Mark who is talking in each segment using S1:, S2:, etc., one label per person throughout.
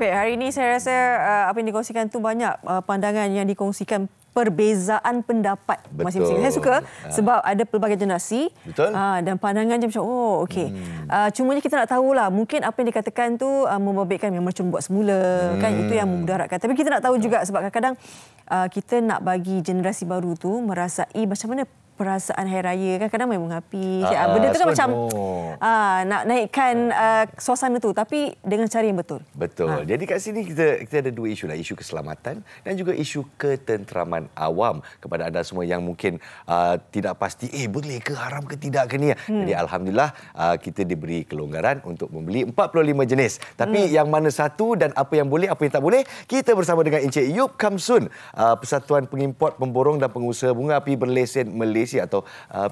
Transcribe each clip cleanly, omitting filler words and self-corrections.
S1: Baik, hari ini saya rasa apa yang dikongsikan tu banyak pandangan yang dikongsikan, perbezaan pendapat masing-masing. Saya suka sebab ada pelbagai generasi dan pandangan dia macam okey. Cumanya kita nak tahulah, mungkin apa yang dikatakan tu membabitkan yang macam buat semula kan, itu yang memudaratkan. Tapi kita nak tahu juga sebab kadang-kadang kita nak bagi generasi baru tu merasai macam mana perasaan Hari Raya kan, kadang memang happy. Benda tu kan macam nak naikkan suasana tu, tapi dengan cara yang betul.
S2: Betul. Jadi kat sini kita ada dua isu lah. Isu keselamatan dan juga isu ketenteraman awam kepada anda semua yang mungkin tidak pasti boleh ke, haram ke tidak ke ni. Jadi Alhamdulillah kita diberi kelonggaran untuk membeli 45 jenis. Tapi yang mana satu dan apa yang boleh, apa yang tak boleh, kita bersama dengan Encik Yub Kamsun, Persatuan Pengimport, Pemborong dan Pengusaha Bunga Api Berlesen Malaysia atau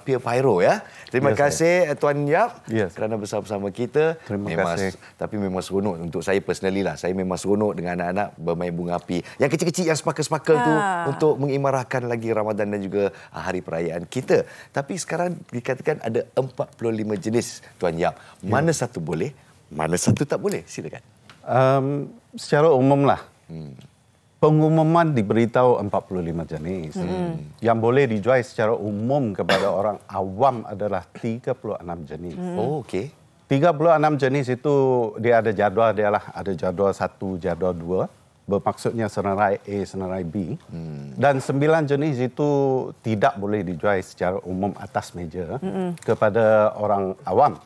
S2: Pure Pyro ya. Terima kasih Tuan Yap kerana bersama-sama kita.
S3: Terima kasih.
S2: Tapi memang seronok untuk saya personally lah. Saya memang seronok dengan anak-anak bermain bunga api. Yang kecil-kecil, yang sparkle-sparkle tu untuk mengimarahkan lagi Ramadan dan juga hari perayaan kita. Tapi sekarang dikatakan ada 45 jenis Tuan Yap. Mana satu boleh, mana satu tak boleh? Silakan.
S3: Secara umum lah. Pengumuman diberitahu 45 jenis. Yang boleh dijual secara umum kepada orang awam adalah 36 jenis.
S2: Oh, okey.
S3: 36 jenis itu dia ada jadual dia lah. Ada jadual 1, jadual 2. Bermaksudnya senarai A, senarai B. Dan 9 jenis itu tidak boleh dijual secara umum atas meja kepada orang awam.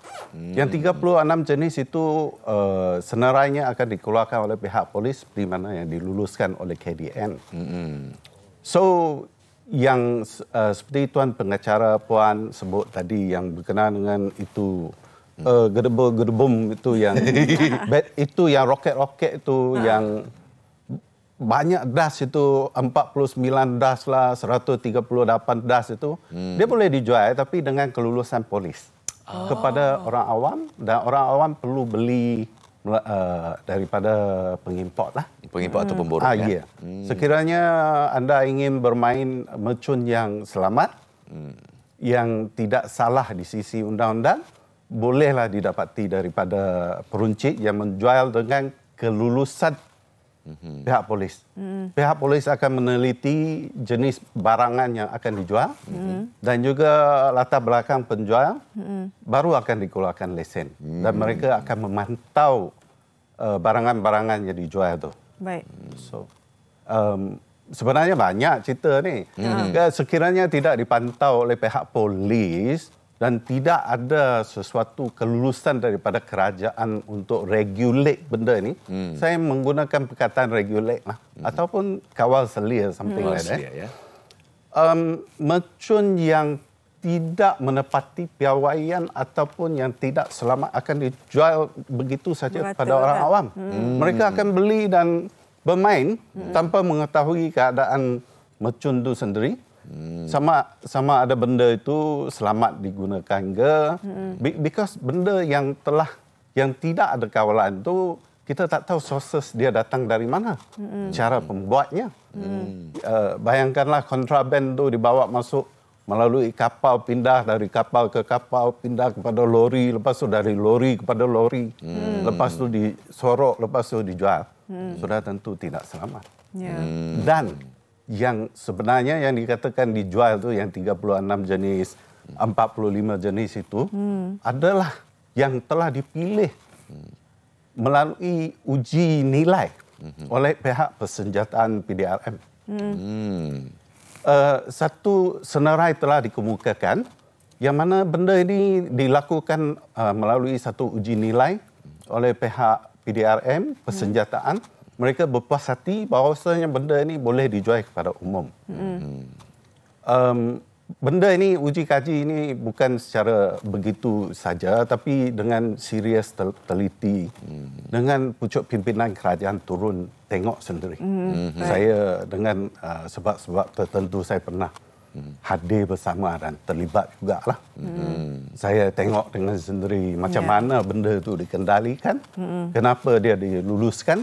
S3: Yang 36 jenis itu senarainya akan dikeluarkan oleh pihak polis di mana yang diluluskan oleh KDN. So, yang seperti Tuan Pengacara Puan sebut tadi yang berkenaan dengan itu gedebum itu yang itu yang roket-roket itu yang banyak das itu 49 das lah 138 das itu dia boleh dijual tapi dengan kelulusan polis kepada orang awam, dan orang awam perlu beli daripada pengimport lah.
S2: Pengimport atau pemborong
S3: ya. Sekiranya anda ingin bermain mercun yang selamat, yang tidak salah di sisi undang-undang, bolehlah didapati daripada peruncit yang menjual dengan kelulusan pihak polis. Pihak polis akan meneliti jenis barangan yang akan dijual dan juga latar belakang penjual, baru akan dikeluarkan lesen. Dan mereka akan memantau barangan-barangan yang dijual itu.
S1: Baik.
S3: So, sebenarnya banyak cerita ni. Sekiranya tidak dipantau oleh pihak polis dan tidak ada sesuatu kelulusan daripada kerajaan untuk regulate benda ni, saya menggunakan perkataan regulate lah, ataupun kawal selia, something like that. Mercun yang tidak menepati piawaian ataupun yang tidak selamat akan dijual begitu saja pada orang awam. Mereka akan beli dan bermain tanpa mengetahui keadaan mercun itu sendiri. Sama ada benda itu selamat digunakan ke, because benda yang tidak ada kawalan itu kita tak tahu sources dia datang dari mana, cara pembuatnya. Bayangkanlah kontraban itu dibawa masuk melalui kapal, pindah dari kapal ke kapal, pindah kepada lori, lepas tu dari lori kepada lori, lepas tu disorok, lepas tu dijual. Sudah tentu tidak selamat. Dan yang sebenarnya yang dikatakan dijual tu yang 36 jenis, 45 jenis itu adalah yang telah dipilih melalui uji nilai oleh pihak persenjataan PDRM. Satu senarai telah dikemukakan yang mana benda ini dilakukan melalui satu uji nilai oleh pihak PDRM persenjataan. Mereka berpuas hati bahawasanya benda ini boleh dijual kepada umum. Benda ini, uji kaji ini bukan secara begitu saja, tapi dengan serius teliti, dengan pucuk pimpinan kerajaan turun tengok sendiri. Saya dengan sebab-sebab tertentu saya pernah hadir bersama dan terlibat jugalah. Saya tengok dengan sendiri macam mana benda itu dikendalikan, kenapa dia diluluskan.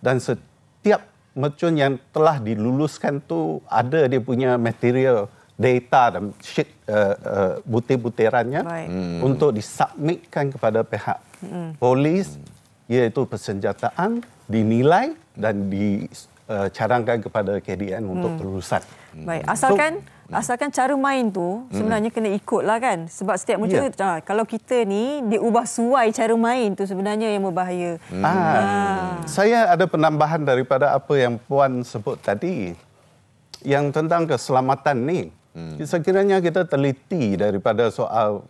S3: Dan setiap mercun yang telah diluluskan tu ada dia punya material data dan sheet butir-butirannya untuk disubmitkan kepada pihak polis, iaitu persenjataan, dinilai dan dicadangkan kepada KDN untuk terusan.
S1: Baik, asalkan cara main tu sebenarnya kena ikutlah kan. Sebab setiap muncul kalau kita ni dia ubah suai cara main tu sebenarnya yang berbahaya.
S3: Saya ada penambahan daripada apa yang Puan sebut tadi. Yang tentang keselamatan ni. Sekiranya kita teliti daripada soal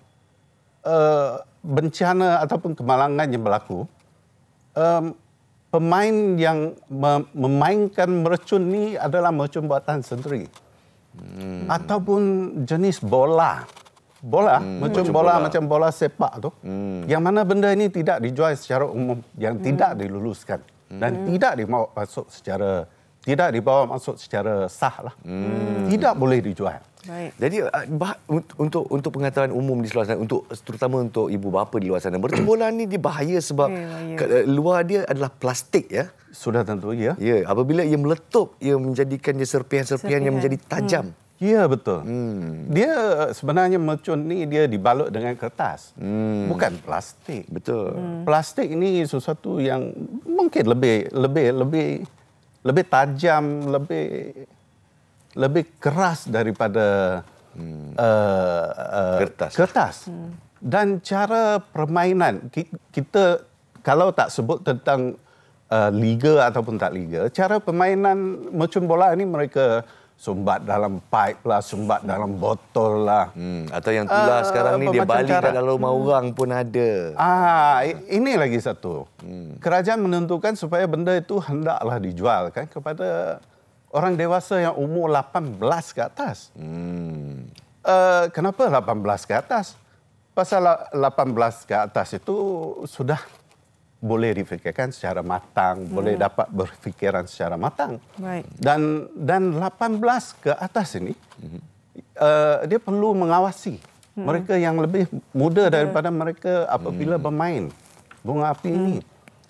S3: bencana ataupun kemalangan yang berlaku, pemain yang memainkan mercun ni adalah mercun buatan sendiri. Ataupun jenis bola. Mercun bola macam bola sepak tu. Yang mana benda ini tidak dijual secara umum, yang tidak diluluskan dan tidak dibawa masuk secara sah lah. Tidak boleh dijual.
S1: Baik.
S2: Jadi untuk pengetahuan umum di luar sana, terutama untuk ibu bapa di luar sana, mercun bola ni dia bahaya sebab luar dia adalah plastik ya.
S3: Sudah tentu ya.
S2: Ya, apabila ia meletup, ia menjadikan dia serpihan-serpihan yang menjadi tajam.
S3: Ya, betul. Dia sebenarnya mercun ni dia dibalut dengan kertas. Bukan plastik.
S2: Betul.
S3: Plastik ini sesuatu yang mungkin lebih tajam, lebih keras daripada kertas. Dan cara permainan, kita kalau tak sebut tentang liga ataupun tak liga, cara permainan mercun bola ini mereka sumbat dalam pipe lah, sumbat dalam botol lah.
S2: Atau yang tular sekarang ni dia balik kat dalam rumah orang pun ada.
S3: Ini lagi satu. Kerajaan menentukan supaya benda itu hendaklah dijual kan kepada orang dewasa yang umur 18 ke atas. Kenapa 18 ke atas? Pasal 18 ke atas itu sudah boleh difikirkan secara matang, boleh dapat berfikiran secara matang.
S1: Baik.
S3: Dan 18 ke atas ini, dia perlu mengawasi mereka yang lebih muda daripada mereka apabila bermain bunga api ini.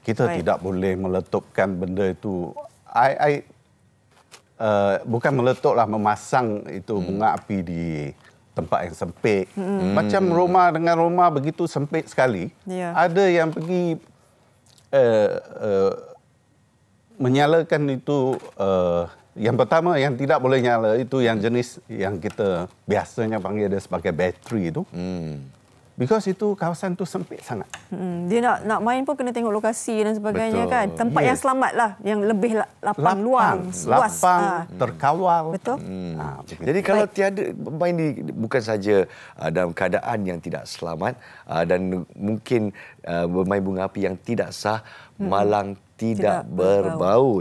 S3: Kita tidak boleh meletupkan benda itu. Bukan meletuplah, memasang itu bunga api di tempat yang sempit. Macam rumah dengan rumah begitu sempit sekali. Ada yang pergi menyalakan itu, yang pertama yang tidak boleh nyala itu yang jenis yang kita biasanya panggil dia sebagai bateri itu. Because itu kawasan tu sempit sangat.
S1: Dia nak main pun kena tengok lokasi dan sebagainya. Betul. Kan. Tempat yang selamat lah, yang lebih lapang luang, luas.
S3: Terkawal.
S1: Betul.
S2: Jadi kalau tiada main bukan saja dalam keadaan yang tidak selamat dan mungkin bermain bunga api yang tidak sah, malang tidak berbau.